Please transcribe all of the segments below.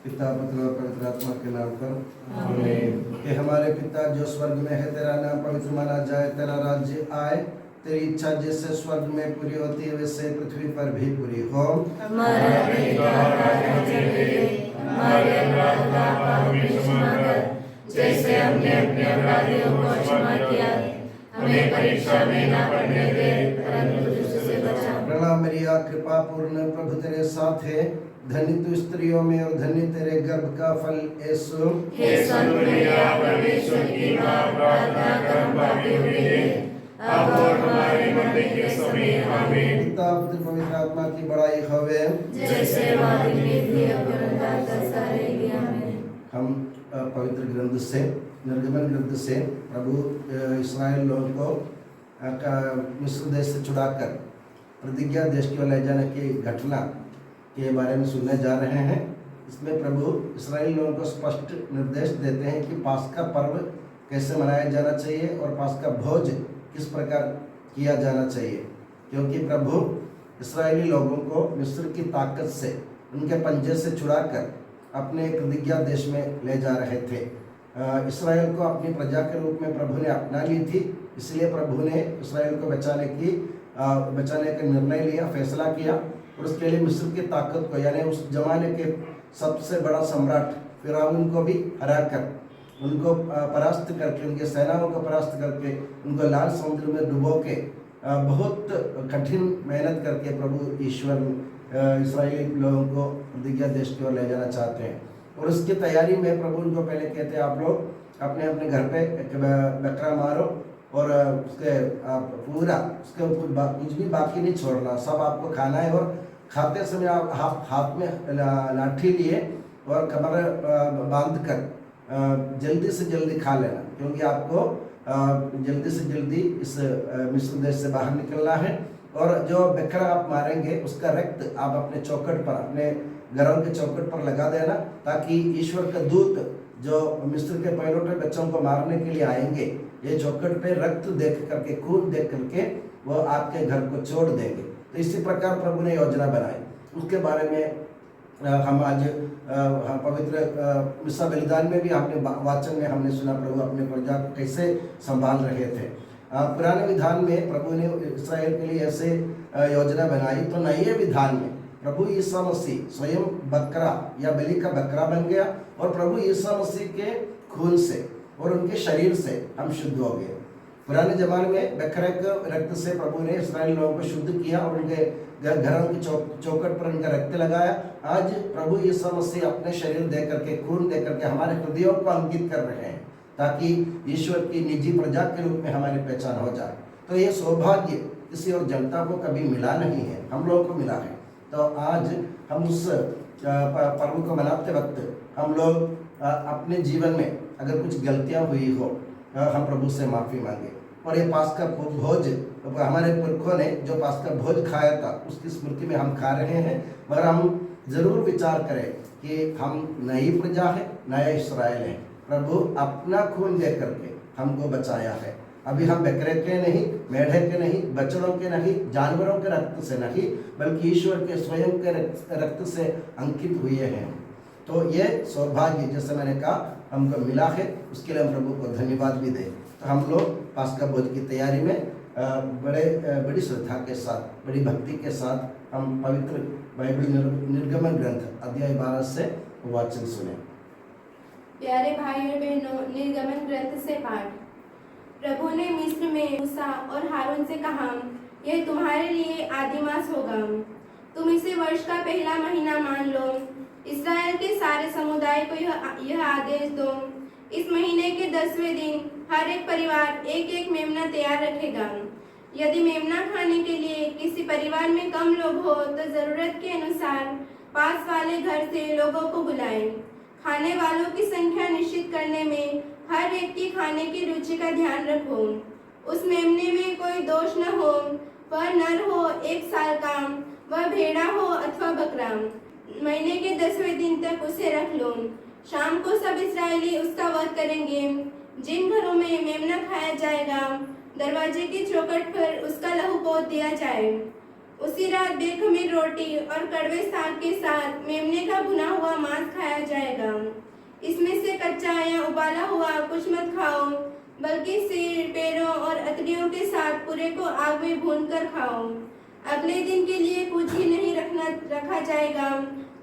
पिता पुत्र और पवित्र आत्मा के नाम पर आमीन। कि हमारे पिता जो स्वर्ग में है, तेरा नाम पवित्र माना जाए, तेरा राज्य आए, तेरी इच्छा जैसे स्वर्ग में पूरी होती है वैसे पृथ्वी पर भी पूरी हो। हमारा रोज़गार आज हमें दे, हमारे अपराध का हमें क्षमा कर, जैसे हमने अपने अपराधियों को क्षमा किया है। हमें परीक्षा में न पड़ने दे, परंतु दुष्ट से बचा। प्रणाम मरिया, कृपा पूर्ण, प्रभु तेरे साथ है, धन्य तू स्त्रियों में और धन्य तेरे गर्भ का फल यीशु। हे संत मरिया, परमेश्वर की माँ, प्रार्थना कर हम पापियों के लिए, अब और हमारे मरने के समय। आमीन। पिता पुत्र पवित्र आत्मा की बड़ाई होवे, जैसे हमारे में भी अपराध का सारे भी। आमीन। हम पवित्र ग्रंथ से, निर्गमन ग्रंथ से प्रभु इस्राएल लोगों को मिस्र देश से छुड़ाकर प्रतिज्ञा देश की ओर ले जाने की घटना के बारे में सुनने जा रहे हैं। इसमें प्रभु इस्राएल लोगों को स्पष्ट निर्देश देते हैं कि पास्का पर्व कैसे मनाया जाना चाहिए और पास्का भोज किस प्रकार किया जाना चाहिए, क्योंकि प्रभु इस्राएली लोगों को मिस्र की ताकत से, उनके पंजे से छुड़ाकर अपने प्रतिज्ञा देश में ले जा रहे थे। इस्राएल को अपनी प्रजा के रूप में प्रभु ने अपना ली थी, इसलिए प्रभु ने इस्राएल को बचाने का निर्णय लिया, फैसला किया। और उसके लिए मिस्र की ताकत को, यानी उस जमाने के सबसे बड़ा सम्राट फिरौन को भी हराकर, उनको परास्त करके, उनके सेनाओं को परास्त करके, उनको लाल समुद्र में डुबो के, बहुत कठिन मेहनत करके प्रभु ईश्वर इस्राएली लोगों को प्रतिज्ञा देश की ओर ले जाना चाहते हैं। और उसकी तैयारी में प्रभु उनको पहले कहते हैं, आप लोग अपने अपने घर पे एक बकरा मारो और उसके पूरा उसके कुछ भी बाकी नहीं छोड़ना, सब आपको खाना है। और खाते समय आप हाथ में लाठी लिए और कमर बांध कर जल्दी से जल्दी खा लेना, क्योंकि आपको जल्दी से जल्दी इस मिस्र देश से बाहर निकलना है। और जो बकरा आप मारेंगे उसका रक्त आप अपने चौखट पर, अपने घरों के चौखट पर लगा देना, ताकि ईश्वर का दूत जो मिस्र के पहलौठे बच्चों को मारने के लिए आएंगे, ये चौखट पे रक्त देख करके, खून देख करके वो आपके घर को छोड़ देंगे। तो इसी प्रकार प्रभु ने योजना बनाई। उसके बारे में हम आज पवित्र मिस्सा बलिदान में भी हमने वाचन में हमने सुना प्रभु अपने प्रजा को कैसे संभाल रहे थे। पुराने विधान में प्रभु ने इस्राएल के लिए ऐसे योजना बनाई, तो नए विधान में प्रभु यीशु मसीह स्वयं बकरा या बलि का बकरा बन गया, और प्रभु यीशु मसीह के खून से और उनके शरीर से हम शुद्ध हो गए। पुराने जमाने में बकरे के रक्त से प्रभु ने इस्राएल लोगों को शुद्ध किया और उनके घरों की चौखट पर उनका रक्त लगाया। आज प्रभु यीशु मसीह अपने शरीर दे करके, खून दे करके हमारे हृदयों को अंकित कर रहे हैं, ताकि ईश्वर की निजी प्रजा के रूप में हमारी पहचान हो जाए। तो ये सौभाग्य किसी और जनता को कभी मिला नहीं है, हम लोगों को मिला है। तो आज हम उस पर्व को मनाते वक्त हम लोग अपने जीवन में अगर कुछ गलतियां हुई हो, हम प्रभु से माफ़ी मांगे। और ये पास्का भोज हमारे पुरखों ने जो पास्का भोज खाया था, उसकी स्मृति में हम खा रहे हैं। मगर हम ज़रूर विचार करें कि हम नई प्रजा है, नया इस्राएल है। प्रभु अपना खून दे करके हमको बचाया है। अभी हम बकरे के नहीं, मेढ़े के नहीं, बछड़ों के नहीं, जानवरों के रक्त से नहीं, बल्कि ईश्वर के स्वयं के रक्त से अंकित हुए हैं। तो ये सौभाग्य जैसे मैंने कहा हमको मिला है, उसके लिए हम प्रभु को धन्यवाद भी दें। तो हम लोग पास्का भोज की तैयारी में बड़ी श्रद्धा के साथ, बड़ी भक्ति के साथ हम पवित्र बाइबल निर्गमन ग्रंथ अध्याय 12 से वाचन सुने। प्यारे भाई और बहनों, निर्गमन ग्रंथ से पाठ। प्रभु ने मिस्र में मूसा और हारून से कहा, यह तुम्हारे लिए आदिमास होगा, तुम इसे वर्ष का पहला महीना मान लो। इस्राएल के सारे समुदाय को यह आदेश दो, इस महीने के 10वें दिन हर एक परिवार एक एक मेमना तैयार रखेगा। यदि मेमना खाने के लिए किसी परिवार में कम लोग हो तो जरूरत के अनुसार पास वाले घर से लोगों को बुलाएं। खाने वालों की संख्या निश्चित करने में हर एक की खाने की रुचि का ध्यान रखो। उस मेमने में कोई दोष न हो, वह नर हो 1 साल का, वह भेड़ा हो अथवा बकरा। महीने के 10वें दिन तक उसे रख लो। शाम को सब इस्राएली उसका वध करेंगे। जिन घरों में मेमना खाया जाएगा, दरवाजे की चौखट पर उसका लहू पोत दिया जाए। उसी रात बेखमीर रोटी और कड़वे साग के साथ मेमने का भुना हुआ मांस खाया जाएगा। इसमें से कच्चा या उबाला हुआ कुछ मत खाओ, बल्कि सिर, पैरों और अतड़ियों के साथ पूरे को आग में भूनकर खाओ। अगले दिन के लिए कुछ ही नहीं रखा जाएगा।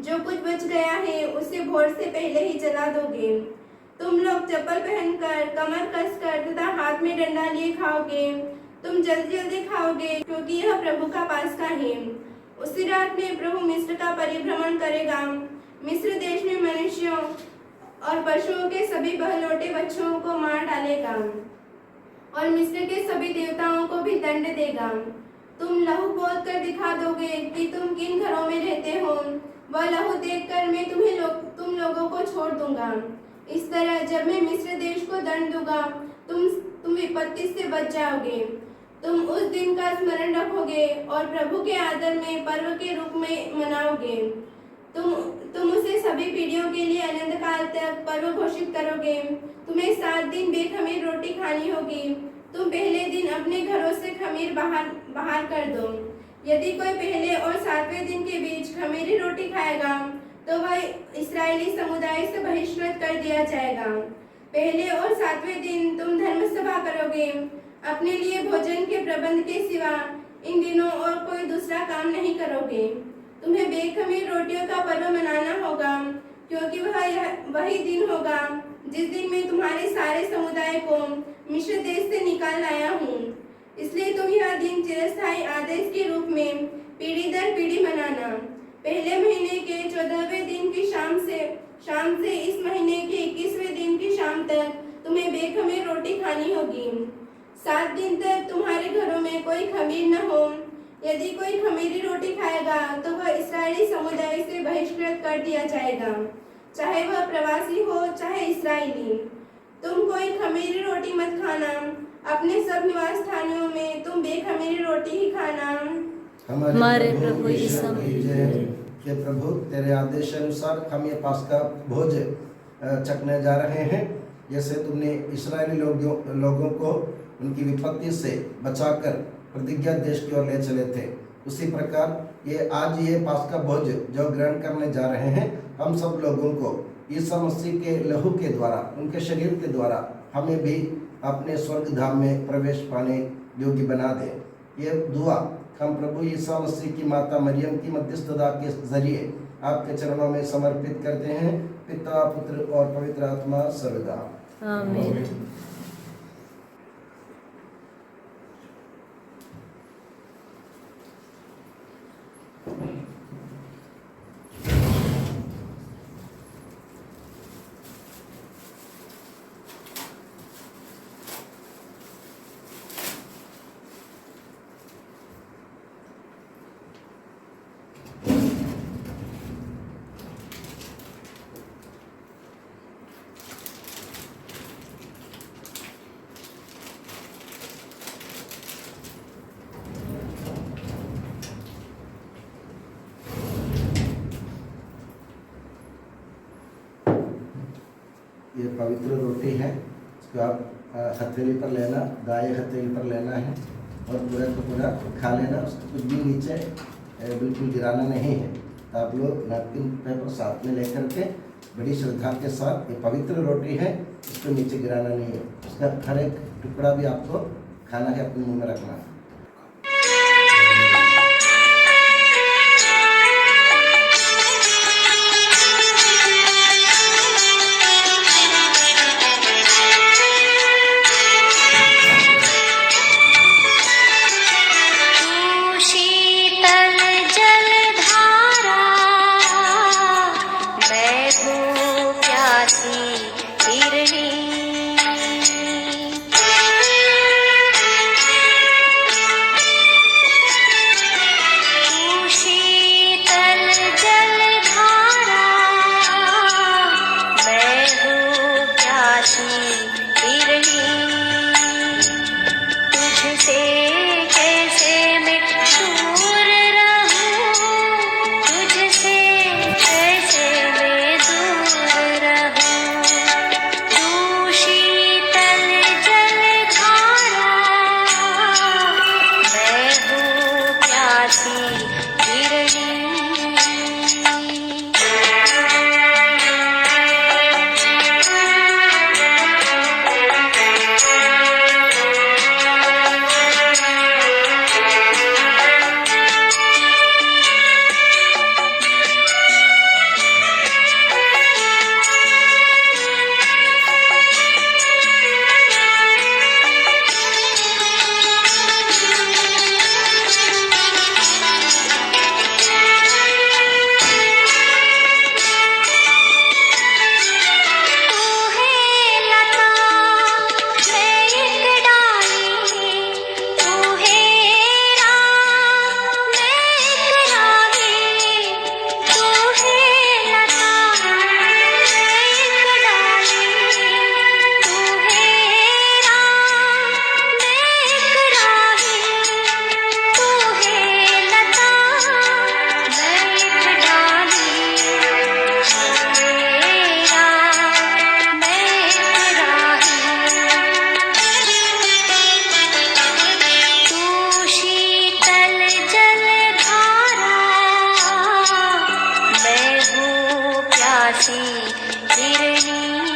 जो कुछ बच गया है उसे भोर से पहले ही जला दोगे। तुम लोग चप्पल पहनकर, कमर कसकर तथा हाथ में डंडा लिए खाओगे। तुम जल्दी जल्दी खाओगे, क्योंकि यह प्रभु का पास्का है। उसी रात में प्रभु मिस्र का परिभ्रमण करेगा। मिस्र देश में मनुष्यों और पशुओं के सभी बहलौटे बच्चों को मार डालेगा और मिस्र के सभी देवताओं को भी दंड देगा। तुम लहू पोत कर दिखा दोगे कि तुम किन घरों में रहते हो। वह लहू देखकर मैं तुम लोगों को छोड़ दूंगा। इस तरह जब मैं मिस्र देश को दंड दूंगा, तुम विपत्ति से बच जाओगे। तुम उस दिन का स्मरण रखोगे और प्रभु के आदर में पर्व के रूप में मनाओगे। तुम उसे सभी पीढ़ियों के लिए अनंत काल तक पर्व घोषित करोगे। तुम्हें 7 दिन बेखमीर रोटी खानी होगी। तुम पहले दिन अपने घरों से खमीर बाहर कर दो। यदि कोई पहले और 7वें दिन के बीच खमीरी रोटी खाएगा तो वह इस्राएली समुदाय से बहिष्कृत कर दिया जाएगा। पहले और 7वें दिन तुम धर्म सभा करोगे। अपने लिए भोजन के प्रबंध के सिवा इन दिनों और कोई दूसरा काम नहीं करोगे। तुम्हें बेखमीर रोटियों का पर्व मनाना होगा, क्योंकि वही दिन होगा जिस दिन मैं तुम्हारे सारे समुदाय को मिस्र देश से निकाल लाया हूँ। इसलिए तुम यह दिन चिरस्थायी आदेश के रूप में पीढ़ी दर पीढ़ी मनाना। पहले महीने के 14वें दिन की शाम से इस महीने के 21वें दिन की शाम तक तुम्हें बेखमीर रोटी खानी होगी। 7 दिन तक तुम्हारे घरों में कोई खमीर न हो। यदि कोई खमीरी रोटी खाएगा तो वह इस्राएली समुदाय से बहिष्कृत कर दिया जाएगा, चाहे वह प्रवासी हो चाहे इस्राएली। तुम कोई खमीरी रोटी मत खाना। अपने सब निवास स्थानों में तुम बेखमीरी रोटी ही खाना। हमारे प्रभु यीशु के प्रभु तेरे आदेश अनुसार हम ये पास्का भोज चखने जा रहे हैं। जैसे तुमने इस्राएली लोगों को उनकी विपत्ति से बचाकर प्रतिज्ञा देश की ओर ले चले थे, उसी प्रकार आज ये पास्का भोज जो ग्रहण करने जा रहे हैं, हम सब लोगों को यीशु मसीह के लहू के द्वारा, उनके शरीर के द्वारा हमें भी अपने स्वर्ग धाम में प्रवेश पाने योग्य बना दे। ये दुआ हम प्रभु यीशु मसीह की माता मरियम की मध्यस्थता के जरिए आपके चरणों में समर्पित करते हैं। पिता, पुत्र और पवित्र आत्मा सर्वदा आमीन। ये पवित्र रोटी है, इसको आप हथेली पर लेना, दाएं हथेली पर लेना है और पूरा का पूरा खा लेना। उसको कुछ भी नीचे बिल्कुल गिराना नहीं है। तो आप लोग नैपकिन पेपर साथ में लेकर के बड़ी श्रद्धा के साथ, ये पवित्र रोटी है, इसको नीचे गिराना नहीं है। उसका हर एक टुकड़ा भी आपको खाना है, अपने मुंह में रखना है। सी हिरनी